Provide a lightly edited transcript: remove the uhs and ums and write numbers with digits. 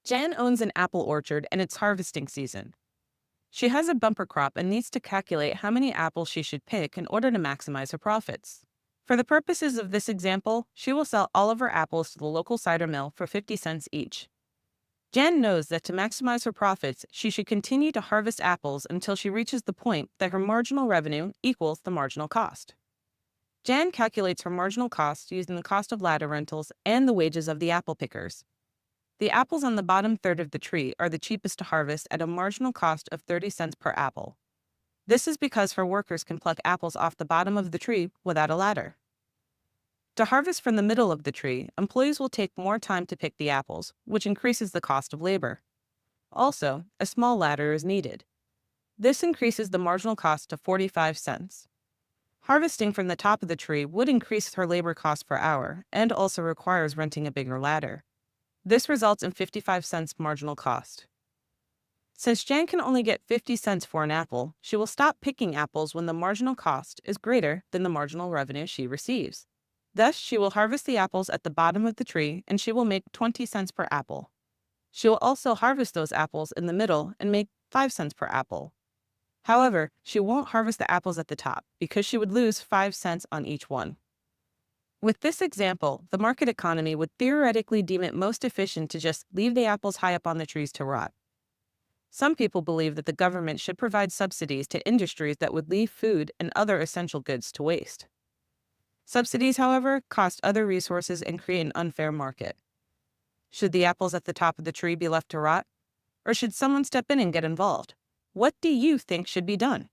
Jan owns an apple orchard and it's harvesting season. She has a bumper crop and needs to calculate how many apples she should pick in order to maximize her profits. For the purposes of this example, she will sell all of her apples to the local cider mill for 50 cents each. Jan knows that to maximize her profits, she should continue to harvest apples until she reaches the point that her marginal revenue equals the marginal cost. Jan calculates her marginal cost using the cost of ladder rentals and the wages of the apple pickers. The apples on the bottom third of the tree are the cheapest to harvest at a marginal cost of 30 cents per apple. This is because her workers can pluck apples off the bottom of the tree without a ladder. To harvest from the middle of the tree, employees will take more time to pick the apples, which increases the cost of labor. Also, a small ladder is needed. This increases the marginal cost to 45 cents. Harvesting from the top of the tree would increase her labor cost per hour and also requires renting a bigger ladder. This results in 55 cents marginal cost. Since Jan can only get 50 cents for an apple, she will stop picking apples when the marginal cost is greater than the marginal revenue she receives. Thus, she will harvest the apples at the bottom of the tree and she will make 20 cents per apple. She will also harvest those apples in the middle and make 5 cents per apple. However, she won't harvest the apples at the top because she would lose 5 cents on each one. With this example, the market economy would theoretically deem it most efficient to just leave the apples high up on the trees to rot. Some people believe that the government should provide subsidies to industries that would leave food and other essential goods to waste. Subsidies, however, cost other resources and create an unfair market. Should the apples at the top of the tree be left to rot? Or should someone step in and get involved? What do you think should be done?